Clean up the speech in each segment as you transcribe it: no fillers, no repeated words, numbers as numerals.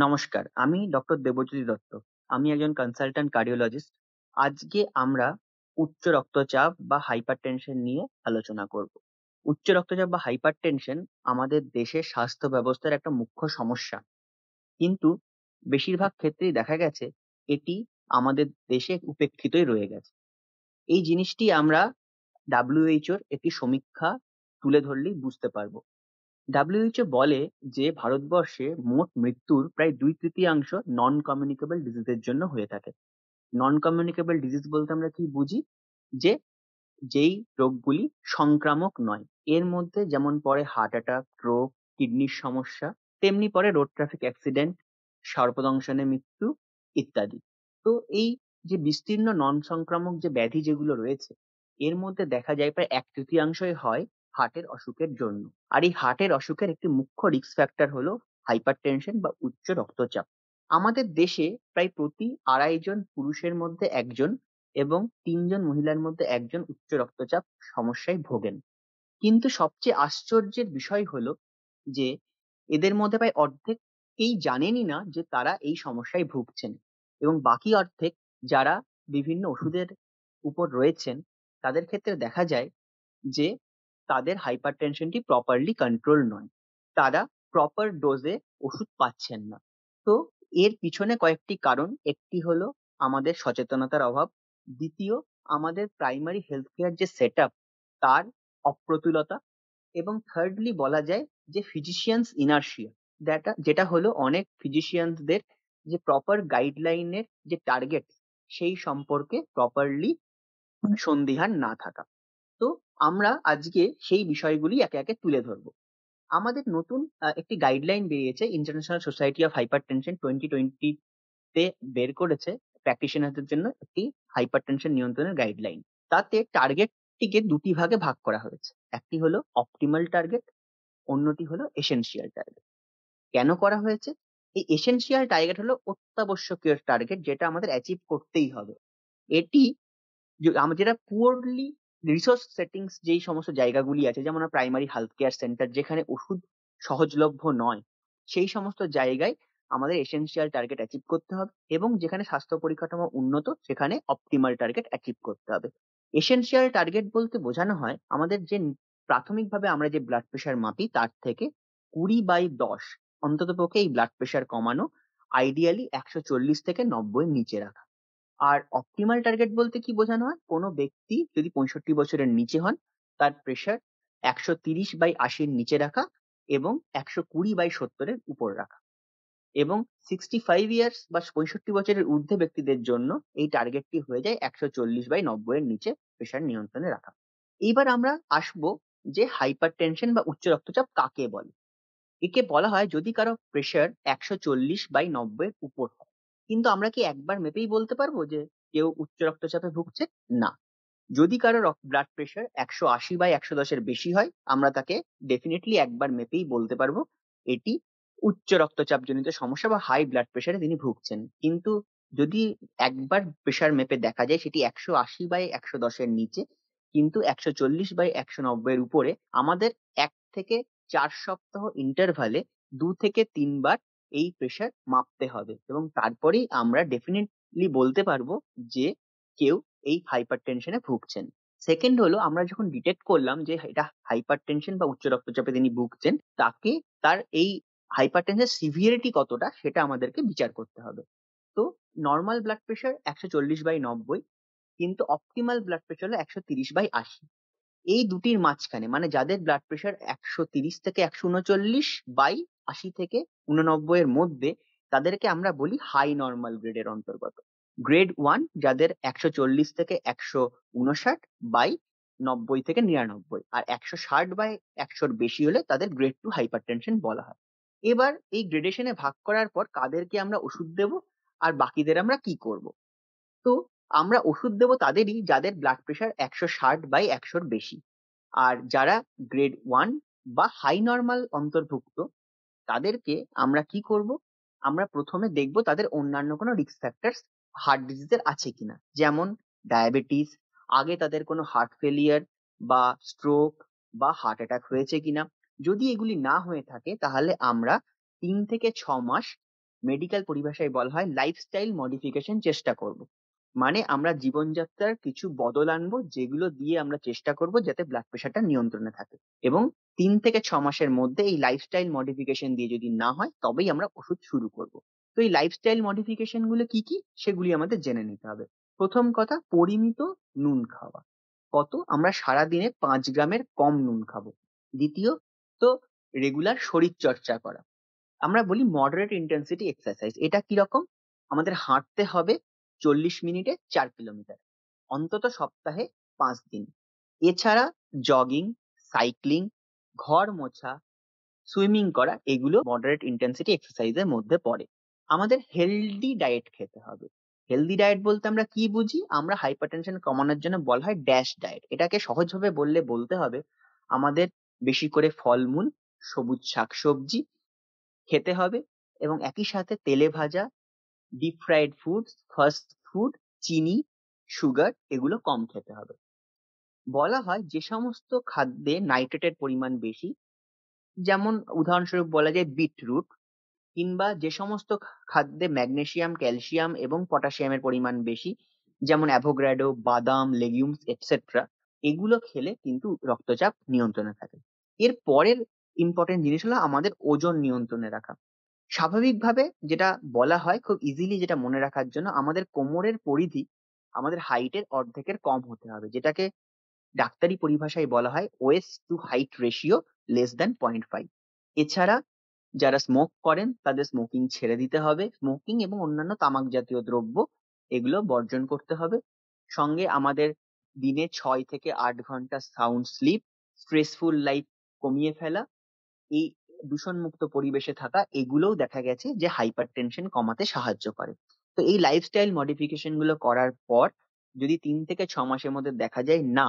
নমস্কার, আমি ডক্টর দেবজ্যোতি দত্ত। আমি একজন কনসালট্যান্ট কার্ডিওলজিস্ট। আজকে আমরা উচ্চ রক্তচাপ বা হাইপারটেনশন নিয়ে আলোচনা করব। উচ্চ রক্তচাপ বা হাইপারটেনশন আমাদের দেশের স্বাস্থ্য ব্যবস্থার একটা মুখ্য সমস্যা। কিন্তু বেশিরভাগ ক্ষেত্রেই দেখা গেছে এটি আমাদের দেশে উপেক্ষিতই রয়ে গেছে। এই জিনিসটি আমরা WHO র একটি সমীক্ষা তুলে ধরলেই বুঝতে পারবো। WHO বলে যে ভারতবর্ষে মোট মৃত্যুর প্রায় 2/3 নন কমিউনিকেবল ডিজিজের জন্য হয়ে থাকে। নন কমিউনিকেবল ডিজিজ বলতে আমরা কি বুঝি? যে যেই রোগগুলি সংক্রামক নয়। এর মধ্যে যেমন পড়ে হার্ট অ্যাটাক, স্ট্রোক, কিডনির সমস্যা, তেমনি পড়ে রোড ট্রাফিক অ্যাক্সিডেন্ট, সর্পদংশনে মৃত্যু ইত্যাদি। তো এই যে বিস্তীর্ণ নন সংক্রামক যে ব্যাধি যেগুলো রয়েছে, এর মধ্যে দেখা যায় প্রায় 1/3 হয় হার্টের অসুখের জন্য। আর এই হার্টের অসুখের একটি মুখ্য রিস্ক ফ্যাক্টর হলো হাইপারটেনশন বা উচ্চ রক্তচাপ। আমাদের দেশে প্রায় প্রতি 2.5 জন পুরুষের মধ্যে একজন এবং 3 জন মহিলার মধ্যে একজন উচ্চ রক্তচাপ সমস্যায় ভোগেন। কিন্তু সবচেয়ে আশ্চর্যের বিষয় হলো যে এদের মধ্যে প্রায় অর্ধেকেই জানেনই না যে তারা এই সমস্যায় ভুগছেন, এবং বাকি অর্ধেক যারা বিভিন্ন ওষুধের উপর রয়েছেন তাদের ক্ষেত্রে দেখা যায় যে তাদের হাইপারটেনশনটি প্রপারলি কন্ট্রোল নয়। তারা প্রপার ডোজে ওষুধ পাচ্ছেন না। তো এর পিছনে কয়েকটি কারণ। একটি হলো আমাদের সচেতনতার অভাব। দ্বিতীয়, আমাদের প্রাইমারি হেলথ কেয়ার যে সেট আপ তার অপ্রতুলতা। এবং থার্ডলি বলা যায় যে ফিজিশিয়ানস ইনার্শিয়া, যেটা হলো অনেক ফিজিশিয়ানসদের যে প্রপার গাইডলাইনের যে টার্গেট সেই সম্পর্কে প্রপারলি সন্দিহান না থাকা। তো আমরা আজকে সেই বিষয়গুলি একে একে তুলে ধরবো। আমাদের নতুন একটি গাইডলাইন বেরিয়েছে, ইন্টারন্যাশনাল সোসাইটি অফ হাইপারটেনশন 2020 তে বের করেছে প্র্যাকটিশনারদের জন্য একটি হাইপারটেনশন নিয়ন্ত্রণের গাইডলাইন। তাতে টার্গেটটিকে দুটি ভাগে ভাগ করা হয়েছে। একটি হলো অপটিমাল টার্গেট, অন্যটি হলো এসেনশিয়াল টার্গেট। কেন করা হয়েছে? এই এসেনশিয়াল টার্গেট হলো অত্যাবশ্যকীয় টার্গেট, যেটা আমাদের অ্যাচিভ করতেই হবে। এটি আমরা যেটা পুয়ারলি রিসোর্স সেটিংস যেই সমস্ত জায়গাগুলি আছে, যেমন প্রাইমারি হেলথ কেয়ার সেন্টার যেখানে ওষুধ সহজলভ্য নয়, সেই সমস্ত জায়গায় আমাদের এসেনশিয়াল টার্গেট অ্যাচিভ করতে হবে, এবং যেখানে স্বাস্থ্য পরিকাঠামো উন্নত সেখানে অপটিমাল টার্গেট অ্যাচিভ করতে হবে। এসেনশিয়াল টার্গেট বলতে বোঝানো হয় আমাদের যে প্রাথমিকভাবে আমরা যে ব্লাড প্রেশার মাপি তার থেকে 20/10 অন্তত পক্ষে এই ব্লাড প্রেশার কমানো, আইডিয়ালি 140 থেকে 90 নিচে রাখা। আর অপটিমাল টার্গেট বলতে কি বোঝানো হয়? কোনো ব্যক্তি যদি 65 বছরের নিচে হন, তার প্রেশার 130/80 নিচে রাখা এবং 120/70 উপর রাখা। এবং 65 ইয়ার্স বা 65 বছরের ঊর্ধ্বে ব্যক্তিদের জন্য এই টার্গেটটি হয়ে যায় 140/90 নিচে প্রেশার নিয়ন্ত্রণে রাখা। এইবার আমরা আসবো যে হাইপারটেনশন বা উচ্চ রক্তচাপ কাকে বলে। একে বলা হয় যদি কারো প্রেশার 140/90 উপর হয়। কিন্তু আমরা কি একবার মেপেই বলতে পারবো যে কেউ উচ্চ রক্তচাপে ভুগছে? না। যদি কারো ব্লাড প্রেশার 180/110 বেশি হয়, আমরা তাকে ডেফিনেটলি একবার মেপেই বলতে পারবো এটি উচ্চ রক্তচাপ জনিত সমস্যা বা হাই ব্লাড প্রেশারে তিনি ভুগছেন। কিন্তু যদি একবার প্রেশার মেপে দেখা যায় সেটি 180/110 নিচে, কিন্তু 140/190 উপরে, আমাদের 1 থেকে 4 সপ্তাহ ইন্টারভালে 2 থেকে 3 বার এই প্রেশার মাপতে হবে, এবং তারপরেই আমরা ডেফিনেটলি বলতে পারবো যে কেউ এই হাইপারটেনশনে ভুগছেন। সেকেন্ড হলো, আমরা যখন ডিটেক্ট করলাম যে এটা হাইপারটেনশন বা উচ্চ রক্তচাপে তিনি ভুগছেন, তাকে তার এই হাইপারটেনশন সিভিয়ারিটি কতটা সেটা আমাদেরকে বিচার করতে হবে। তো নর্মাল ব্লাড প্রেশার 140/90, কিন্তু অপটিমাল ব্লাড প্রেশার হলো 130/80। এই দুটির মাঝখানে, মানে যাদের ব্লাড প্রেশার 130 থেকে 139/80 থেকে 89 এর মধ্যে, তাদেরকে আমরা বলি হাই নর্মাল গ্রেডের অন্তর্গত। গ্রেড 1 যাদের 140 থেকে 159/90 থেকে 99, আর 160/100 বেশি হলে তাদের গ্রেড 2 হাইপারটেনশন বলা হয়। এবার এই গ্রেডেশনে ভাগ করার পর কাদেরকে আমরা ওষুধ দেব আর বাকিদের আমরা কি করব? তো আমরা ওষুধ দেব তাদেরই যাদের ব্লাড প্রেশার 160/100 বেশি। আর যারা গ্রেড 1 বা হাই নরমাল অন্তর্ভুক্ত, তাদেরকে আমরা কি করব? আমরা প্রথমে দেখব তাদের অন্যান্য কোনো রিস্ক ফ্যাক্টরস হার্ট ডিজিজের আছে কিনা, যেমন ডায়াবেটিস, আগে তাদের কোনো হার্ট ফেলিয়ার বা স্ট্রোক বা হার্ট অ্যাটাক হয়েছে কিনা। যদি এগুলি না হয়ে থাকে তাহলে আমরা 3 থেকে 6 মাস মেডিকেল পরিভাষায় বলা হয় লাইফস্টাইল মডিফিকেশন চেষ্টা করব। মানে আমরা জীবনযাত্রার কিছু বদল আনবো, যেগুলো দিয়ে আমরা চেষ্টা করব যাতে ব্লাড প্রেশারটা নিয়ন্ত্রণে থাকে। এবং 3 থেকে 6 মাসের মধ্যে এই লাইফস্টাইল মডিফিকেশন দিয়ে যদি না হয়, তবেই আমরা ওষুধ শুরু করব। তো এই লাইফস্টাইল মডিফিকেশন গুলো কি কি, সেগুলি আমাদের জেনে নিতে হবে। প্রথম কথা, পরিমিত নুন খাওয়া। কত? আমরা সারাদিনে 5 গ্রামের কম নুন খাবো। দ্বিতীয়, তো রেগুলার শরীর চর্চা করা। আমরা বলি মডারেট ইন্টেন্সিটি এক্সারসাইজ। এটা কিরকম? আমাদের হাঁটতে হবে 40 মিনিটে 4 কিলোমিটার, অন্তত সপ্তাহে 5 দিন। এছাড়া জগিং, সাইক্লিং, ঘর মোছা, সুইমিং করা, এগুলো মডারেট ইন্টেন্সিটি এক্সারসাইজের মধ্যে পড়ে। আমাদের হেলদি ডায়েট খেতে হবে। হেলদি ডায়েট বলতে আমরা কি বুঝি? আমরা হাইপারটেনশন কমানোর জন্য বলা হয় ড্যাশ ডায়েট। এটাকে সহজভাবে বলতে হবে আমাদের বেশি করে ফলমূল, সবুজ শাকসবজি খেতে হবে, এবং একই সাথে তেলে ভাজা, deep fried food, fast food, চিনি, সুগার, এগুলো কম খেতে হবে। বলা হয় যে সমস্ত খাদ্যে নাইট্রেটের পরিমাণ বেশি, যেমন উদাহরণস্বরূপ বলা যায় বিটরুট, কিংবা যে সমস্ত খাদ্যে ম্যাগনেসিয়াম, ক্যালসিয়াম এবং পটাশিয়ামের পরিমাণ বেশি, যেমন অ্যাভোগ্রাডো, বাদাম, লেগুমস এটসেট্রা, এগুলো খেলে কিন্তু রক্তচাপ নিয়ন্ত্রণে থাকে। এর পরের ইম্পর্টেন্ট জিনিস হলো আমাদের ওজন নিয়ন্ত্রণে রাখা। স্বাভাবিকভাবে যেটা বলা হয়, খুব ইজিলি যেটা মনে রাখার জন্য, আমাদের কোমরের পরিধি আমাদের হাইটের অর্ধেকের কম হতে হবে, যেটাকে ডাক্তারি পরিভাষায় বলা হয় ওয়েস্ট টু হাইট রেশিও <0.5। এছাড়া যারা স্মোক করেন তাদের স্মোকিং ছেড়ে দিতে হবে। স্মোকিং এবং অন্যান্য তামাক জাতীয় দ্রব্য, এগুলো বর্জন করতে হবে। সঙ্গে আমাদের দিনে 6 থেকে 8 ঘন্টা সাউন্ড স্লিপ, স্ট্রেসফুল লাইফ কমিয়ে ফেলা, এই দূষণমুক্ত পরিবেশে থাকা, এগুলোও দেখা গেছে যে হাইপার টেনশন কমাতে সাহায্য করে। তো এই লাইফস্টাইল মডিফিকেশন গুলো করার পর যদি 3 থেকে 6 মাসের মধ্যে দেখা যায় না,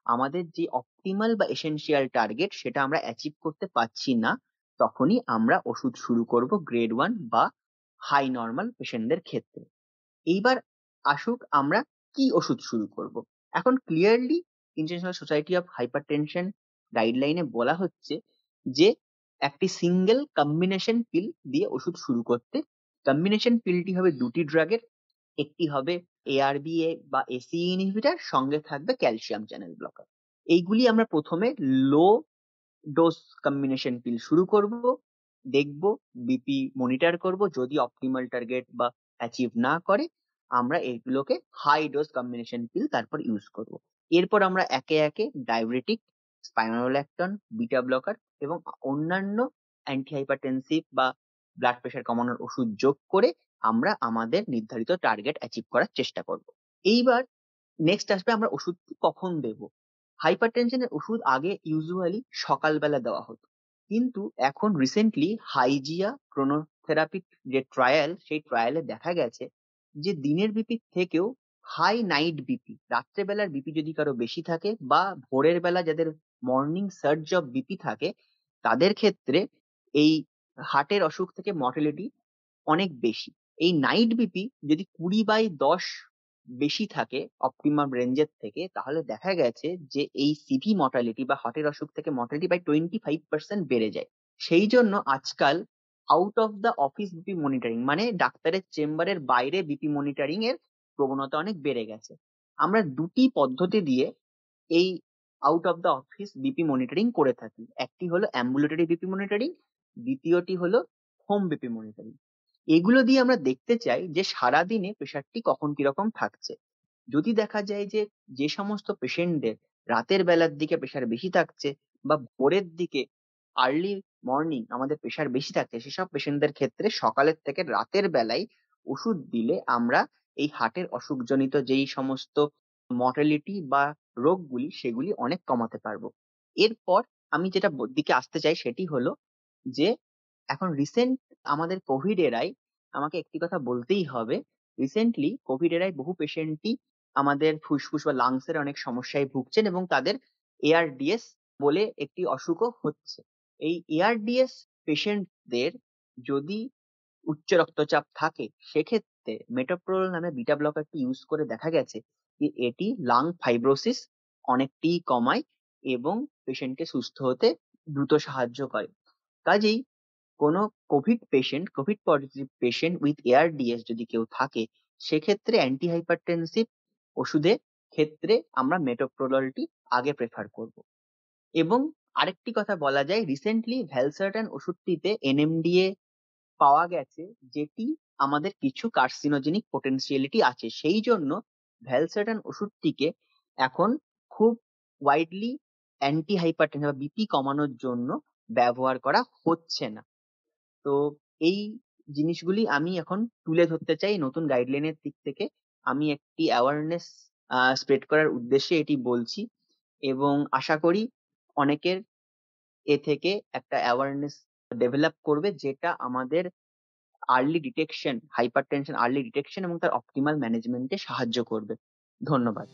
আমাদের যে অপটিমাল বা এসেনশিয়াল টার্গেট সেটা আমরা অ্যাচিভ করতে পারছি না, তখনই আমরা ওষুধ শুরু করব গ্রেড 1 বা হাই নর্মাল পেশেন্টদের ক্ষেত্রে। এইবার আসুক আমরা কি ওষুধ শুরু করব। এখন clearly international society of hypertension গাইডলাইনে বলা হচ্ছে যে একটি সিঙ্গেল কম্বিনেশন পিল দিয়ে ওষুধ শুরু করতে। কম্বিনেশন পিলটি হবে 2টি ড্রাগের, একটি হবে এআরবিএ বা এসি ইনহিবিটর, সঙ্গে থাকবে ক্যালসিয়াম চ্যানেল ব্লকার। এইগুলি আমরা প্রথমে লো ডোজ কম্বিনেশন পিল শুরু করব, দেখব, বিপি মনিটর করব, যদি অপটিমাল টার্গেট বা অ্যাচিভ না করে আমরা এগুলোকে হাই ডোজ কম্বিনেশন পিল তারপর ইউজ করব। এরপর আমরা একে একে ডায়াবেটিক, স্পাইনোল্যাকটন, বিটা ব্লকার এবং অন্যান্য অ্যান্টি হাইপারটেনসিভ বা ব্লাড প্রেশার কমানোর ওষুধ যোগ করে আমরা আমাদের নির্ধারিত টার্গেট অ্যাচিভ করার চেষ্টা করব। এইবার নেক্সট আসবে আমরা ওষুধ কখন দেব। হাইপারটেনশনের ওষুধ আগে ইউজুয়ালি সকালবেলা দেওয়া হতো, কিন্তু এখন রিসেন্টলি হাইজিয়া ক্রোনোথেরাপির যে ট্রায়াল, সেই ট্রায়ালে দেখা গেছে যে দিনের বিপি থেকেও হাই নাইট বিপি, রাত্রেবেলার বিপি যদি কারো বেশি থাকে বা ভোরের বেলা যাদের মর্নিং সার্জ অফ বিপি থাকে, তাদের ক্ষেত্রে এই হার্টের অসুখ থেকে মর্টালিটি অনেক বেশি। এই নাইট বিপি যদি 20/10 বেশি থাকে অপটিমাম রেঞ্জের থেকে, তাহলে দেখা গেছে যে এই সিভি মর্টালিটি বা হার্টের অসুখ থেকে মর্টালিটি বাই 25% বেড়ে যায়। সেই জন্য আজকাল out of the office BP monitoring, মানে ডাক্তারের চেম্বারের বাইরে বিপি মনিটরিং এর প্রবণতা অনেক বেড়ে গেছে। আমরা দুটি পদ্ধতি দিয়ে এই out of the office BP monitoring করে থাকি। একটি হলো অ্যাম্বুলেটরি বিপি মনিটরিং, দ্বিতীয়টি হলো হোম বিপি মনিটরিং। এগুলো দিয়ে আমরা দেখতে চাই যে সারাদিনে প্রেশারটি কখন কিরকম থাকছে। যদি দেখা যায় যে যে সমস্ত পেশেন্টদের রাতের বেলার দিকে প্রেশার বেশি থাকছে বা ভোরের দিকে আর্লি মর্নিং আমাদের প্রেশার বেশি থাকছে, সেসব পেশেন্টদের ক্ষেত্রে সকালের থেকে রাতের বেলায় ওষুধ দিলে আমরা এই হার্টের অসুখজনিত যেই সমস্ত মর্টালিটি বা রোগগুলি, সেগুলি অনেক কমাতে পারবো। এরপর আমি যেটা দিকে আসতে চাই সেটি হলো যে এখন রিসেন্ট আমাদের কোভিড এরাই, আমাকে একটি কথা বলতেই হবে, রিসেন্টলি কোভিড এরাই বহু পেশেন্টই আমাদের ফুসফুস বা লাংস এর অনেক সমস্যায় ভুগছেন এবং তাদের এআরডিএস বলে একটি অসুখও হচ্ছে। এই এআরডিএস পেশেন্টদের যদি উচ্চ রক্তচাপ থাকে, সেক্ষেত্রে মেটোপ্রোল নামে বিটা ব্লকারটি ইউজ করে দেখা গেছে যে এটি লাং ফাইব্রোসিস অনেকটি কমায় এবং পেশেন্টকে সুস্থ হতে দ্রুত সাহায্য করে। কাজেই কোনো Covid positive patient with ARDS যদি কেউ থাকে, সেক্ষেত্রে অ্যান্টি হাইপারটেনসিভ ওষুধের ক্ষেত্রে আমরা মেটোপ্রোললটি আগে প্রেফার করব। এবং আরেকটি কথা বলা যায়, রিসেন্টলি ভ্যালসার্টান ওষুধটিতে এনএমডিএ পাওয়া গেছে, যেটি আমাদের কিছু কার্সিনোজেনিক পোটেনশিয়ালিটি আছে। সেই জন্য ভ্যালসার্টান ওষুধটিকে এখন খুব ওয়াইডলি অ্যান্টি হাইপারটেনশন বা বিপি কমানোর জন্য ব্যবহার করা হচ্ছে না। তো এই জিনিসগুলি আমি এখন তুলে ধরতে চাই নতুন গাইডলাইনের দিক থেকে। আমি একটি অ্যাওয়ারনেস স্প্রেড করার উদ্দেশ্যে এটি বলছি, এবং আশা করি অনেকের এ থেকে একটা অ্যাওয়ারনেস ডেভেলপ করবে, যেটা আমাদের হাইপারটেনশন আর্লি ডিটেকশন এবং তার অপটিমাল ম্যানেজমেন্টে সাহায্য করবে। ধন্যবাদ।